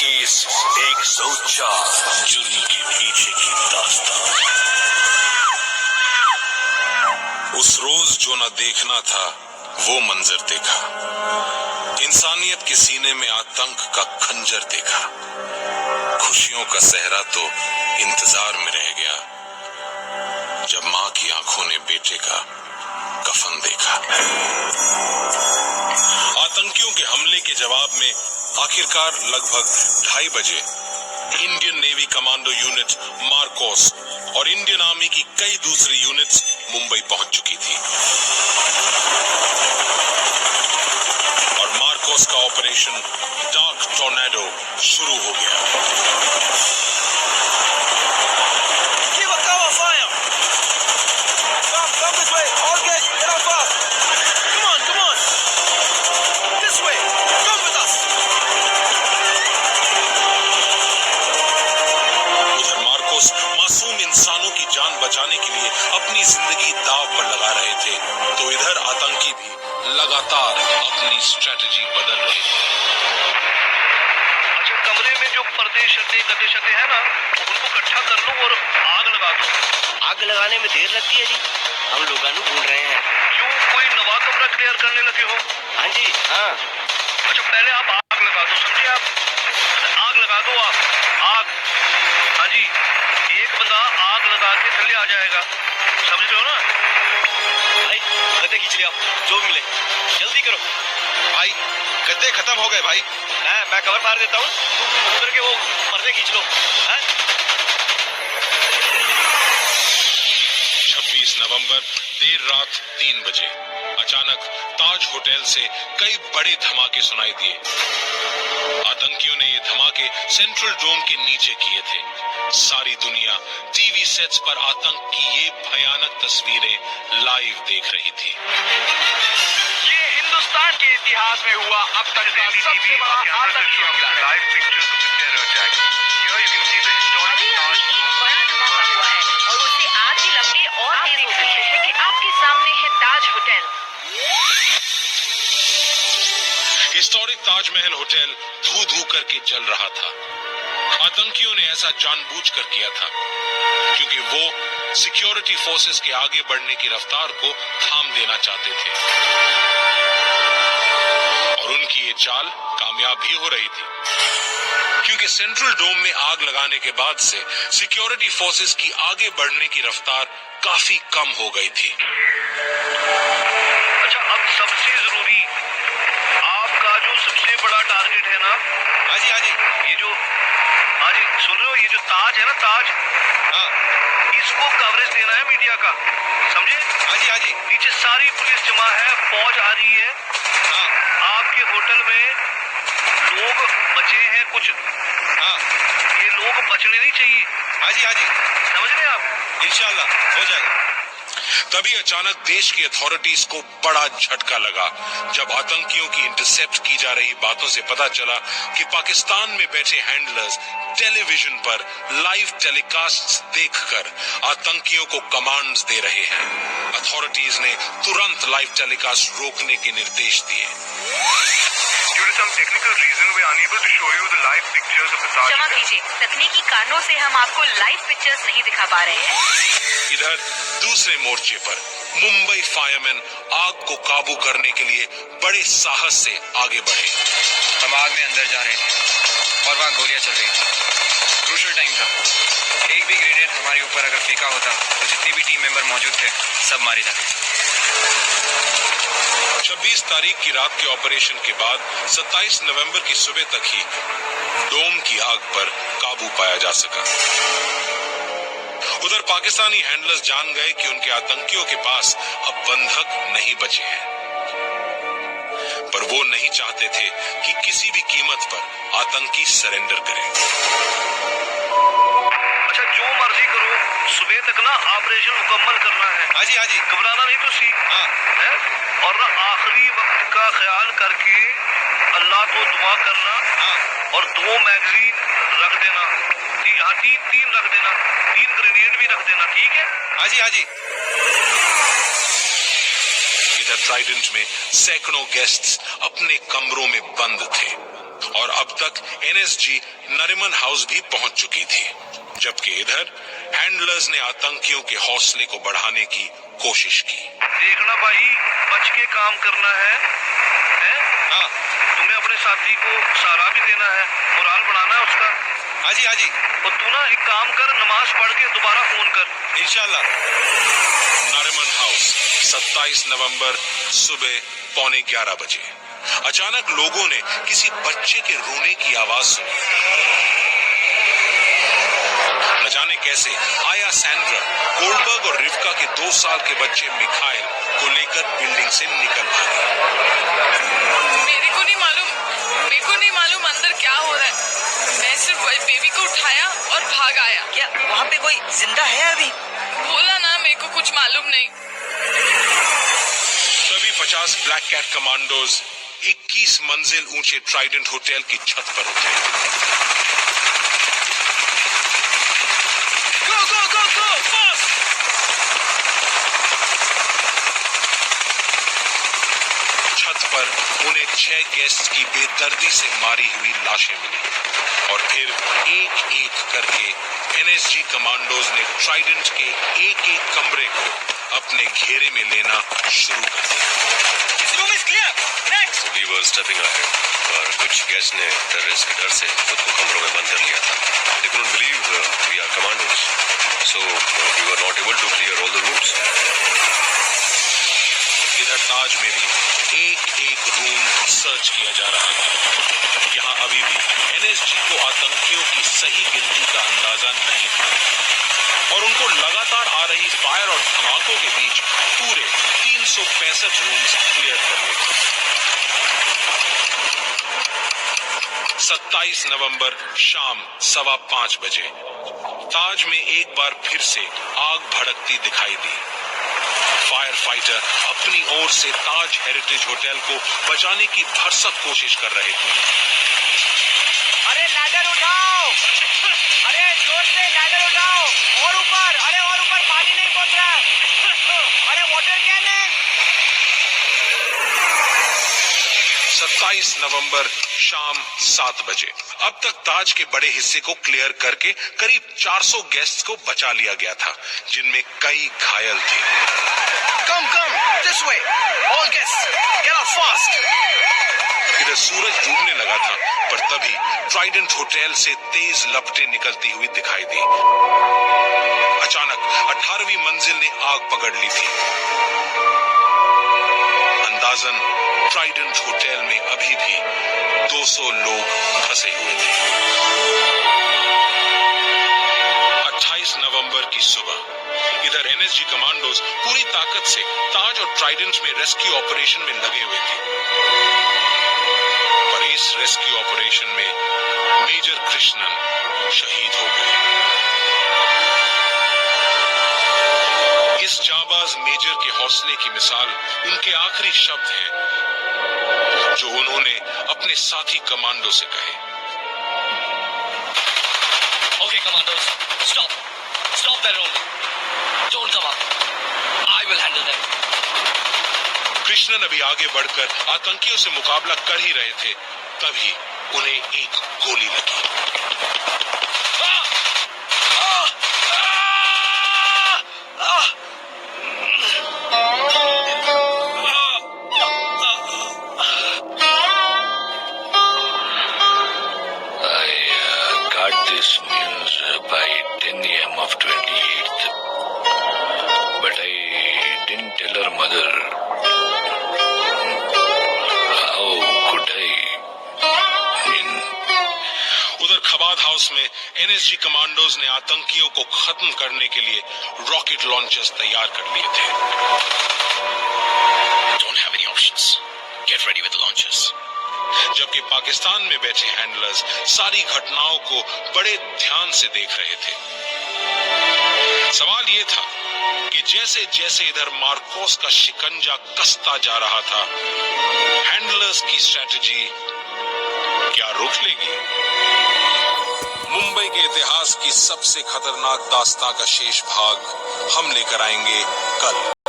Case 104 जुर्म के पीछे की दास्तान। उस रोज जो न देखना था वो मंजर देखा, इंसानियत के सीने में आतंक का खंजर देखा। खुशियों का सहरा तो इंतजार में रह गया जब मां की आंखों ने बेटे का कफन देखा। आतंकियों के हमले के जवाब में आखिरकार लगभग 2:30 बजे Indian navy commando unit Marcos और इंडियन आर्मी की कई दूसरी यूनिट्स मुंबई पहुंच चुकी थी और मार्कोस का ऑपरेशन डार्क टॉर्नेडो शुरू हो गया। मासूम इंसानों की जान बचाने के लिए अपनी जिंदगी दांव पर लगा रहे थे, तो इधर आतंकी भी लगातार अपनी स्ट्रेटजी बदल रहे थे। अच्छा, कमरे में जो पर्दे शते है ना, उनको इकट्ठा कर लो और आग लगा दो। आग लगाने में देर लगती है जी, हम लोग ढूंढ रहे हैं। क्यों, कोई नवा कमरा क्लियर करने लगे हो? हाँ जी, हाँ। अच्छा, पहले आप आग लगा दो, समझे? आप आग लगा दो, आप आग। हाँ जी, एक बंदा आग लगा के थल्ले आ जाएगा, समझ रहे हो ना? भाई गद्दे खींच लिया, जो मिले जल्दी करो। भाई गद्दे खत्म हो गए भाई। मैं कवर मार देता हूँ, तुम उधर के वो पर्दे खींच लो। 26 नवंबर देर रात 3 बजे अचानक ताज होटल से कई बड़े धमाके सुनाई दिए। आतंकियों ने ये धमाके सेंट्रल डोम के नीचे किए थे। सारी दुनिया टीवी सेट्स पर आतंक की ये भयानक तस्वीरें लाइव देख रही थी। ये हिंदुस्तान के इतिहास में हुआ अब तक का सबसे बड़ा आतंकी हमला है। Live pictures of the terror attack. Here you can see the historic एक बड़ा धमाका हुआ है और उससे आग की लपटें और तेज हो गई है कि आपके सामने है ताज होटल। हिस्टोरिक ताजमहल होटल धू-धू करके जल रहा था। आतंकियों ने ऐसा जानबूझकर किया था क्योंकि वो सिक्योरिटी फोर्सेस के आगे बढ़ने की रफ्तार को थाम देना चाहते थे और उनकी ये चाल कामयाब भी हो रही थी क्योंकि सेंट्रल डोम में आग लगाने के बाद से सिक्योरिटी फोर्सेस की आगे बढ़ने की रफ्तार काफी कम हो गई थी। अच्छा, अब सबसे जरूरी आपका जो सबसे बड़ा टारगेट है ना, हाँ जी, ये जो, हाँ जी, सुन रहे हो, ये जो ताज है ना, ताज, हाँ, इसको कवरेज देना है मीडिया का, समझे? हाँ जी। नीचे सारी पुलिस जमा है, फौज आ रही है। हाँ, आपके होटल में लोग बचे हैं कुछ, हाँ, ये लोग बचने नहीं चाहिए। हाँ जी, समझ रहे हैं आप? इंशाल्लाह हो जाएगा। तभी अचानक देश की अथॉरिटीज को बड़ा झटका लगा जब आतंकियों की इंटरसेप्ट की जा रही बातों से पता चला कि पाकिस्तान में बैठे हैंडलर्स टेलीविजन पर लाइव टेलीकास्ट देखकर आतंकियों को कमांड्स दे रहे हैं। अथॉरिटीज ने तुरंत लाइव टेलीकास्ट रोकने के निर्देश दिए। Due to some technical reason, we are unable to show you the live pictures of the Taj. क्षमा कीजिए, तकनीकी कारणों से हम आपको लाइव पिक्चर्स नहीं दिखा पा रहे हैं। इधर दूसरे मोर्चे पर मुंबई फायरमैन आग को काबू करने के लिए बड़े साहस से आगे बढ़े। हम आग में अंदर जा रहे हैं और वहाँ गोलियां चल रही हैं। क्रूशल टाइम था, एक भी ग्रेनेड हमारे ऊपर अगर फेंका होता तो जितने भी टीम मेंबर मौजूद थे सब मारे जाते। 26 तारीख की रात के ऑपरेशन के बाद 27 नवंबर की सुबह तक ही डोम की आग पर काबू पाया जा सका। उधर पाकिस्तानी हैंडलर्स जान गए कि उनके आतंकियों के पास अब बंधक नहीं बचे हैं, पर वो नहीं चाहते थे कि किसी भी कीमत पर आतंकी सरेंडर करें। अच्छा, जो मर्जी करो, सुबह तक ना ऑपरेशन मुकम्मल करना है। हाँ जी, घबराना नहीं तो सीख। हाँ, है? और ना आखिरी वक्त का ख्याल करके अल्लाह को दुआ करना। हाँ, और 2 मैगजीन रख देना, तीन रख देना, 3 ग्रेनेड भी रख देना, ठीक है? हाँ जी। इधर ट्राइडेंट में सैकड़ों गेस्ट्स अपने कमरों में बंद थे और अब तक एनएसजी नरिमन हाउस भी पहुंच चुकी थी, जबकि इधर हैंडलर्स ने आतंकियों के हौसले को बढ़ाने की कोशिश की। देखना भाई, बच के काम करना है? हाँ तुम्हें अपने साथी को सहारा भी देना है, मोराल बढ़ाना है उसका। हाँ जी हाँ जी, और तू ना एक काम कर, नमाज पढ़ के दोबारा फोन कर। इंशाल्लाह। नरिमन हाउस 27 नवंबर सुबह 11:15 बजे। अचानक लोगों ने किसी बच्चे के रोने की आवाज सुनी। न जाने कैसे आया सैंड्रा गोल्डबर्ग और रिवका के 2 साल के बच्चे मिखाइल को लेकर बिल्डिंग से निकल भागी। मेरे को नहीं मालूम अंदर क्या हो रहा है। मैं सिर्फ बेबी को उठाया और भाग आया। क्या वहाँ पे कोई जिंदा है अभी? बोला ना, मेरे को कुछ मालूम नहीं। तभी 50 ब्लैक कैट कमांडोज 21 मंजिल ऊंचे ट्राइडेंट होटल की छत पर उतरे। Go, go, go, go, fast! छत पर उन्हें 6 गेस्ट की बेदर्दी से मारी हुई लाशें मिली और फिर एक एक करके एनएसजी कमांडोज ने ट्राइडेंट के एक एक कमरे को अपने घेरे में लेना शुरू कर दिया। This room is clear. Next. We were stepping ahead, और कुछ गेस्ट ने टेररिस्ट के डर से खुद को कमरों में बंद कर लिया था। They couldn't believe we are commandos, so we were not able to clear all the rooms. इधर ताज में भी एक एक रूम सर्च किया जा रहा था। यहाँ अभी भी एनएसजी को आतंकियों की सही गिनती का अंदाजा नहीं था और उनको लगातार आ रही फायर और धमाकों के बीच पूरे 365 रूम्स क्लियर करने थे। 27 नवंबर शाम 5:15 बजे ताज में एक बार फिर से आग भड़कती दिखाई दी। फायर फाइटर अपनी ओर से ताज हेरिटेज होटल को बचाने की भरसक कोशिश कर रहे थे। अरे लैडर उठाओ! अरे जोर से लैडर उठाओ! और ऊपर! अरे और ऊपर पानी नहीं पहुंच रहा है! अरे वाटर कैनन! 27 नवंबर शाम 7 बजे अब तक ताज के बड़े हिस्से को क्लियर करके करीब 400 गेस्ट्स को बचा लिया गया था, जिनमें कई घायल थे। Come, this way! All guests, get out fast! इधर सूरज डूबने लगा था, पर तभी ट्राइडेंट होटल से तेज लपटें निकलती हुई दिखाई दी। अचानक 18वीं मंजिल ने आग पकड़ ली थी। अंदाजन ट्राइडेंट होटल में अभी भी 200 लोग फंसे हुए थे। 28 नवंबर की सुबह इधर एनएसजी कमांडोज पूरी ताकत से ताज और ट्राइडेंट में रेस्क्यू ऑपरेशन में लगे हुए थे, पर इस रेस्क्यू ऑपरेशन में मेजर कृष्णन शहीद हो गए। इस जाबाज मेजर के हौसले की मिसाल उनके आखिरी शब्द हैं, जो उन्होंने अपने साथी कमांडो से कहे। Okay, commandos, stop that rolling. Don't come up. I will handle them. Krishnan अभी आगे बढ़कर आतंकियों से मुकाबला कर ही रहे थे, तभी उन्हें एक गोली लगी। I got this news by 10 a.m. of 28th, but I didn't tell her mother. How could I? उधर खबाद हाउस में एनएसजी कमांडोज ने आतंकियों को खत्म करने के लिए रॉकेट लॉन्चर्स तैयार कर लिए थे। Don't have any options. Get ready with the launches. जबकि पाकिस्तान में बैठे हैंडलर्स सारी घटनाओं को बड़े ध्यान से देख रहे थे। सवाल ये था कि जैसे जैसे इधर मार्कोस का शिकंजा कसता जा रहा था, हैंडलर्स की स्ट्रेटजी क्या रुक लेगी? मुंबई के इतिहास की सबसे खतरनाक दास्तां का शेष भाग हम लेकर आएंगे कल।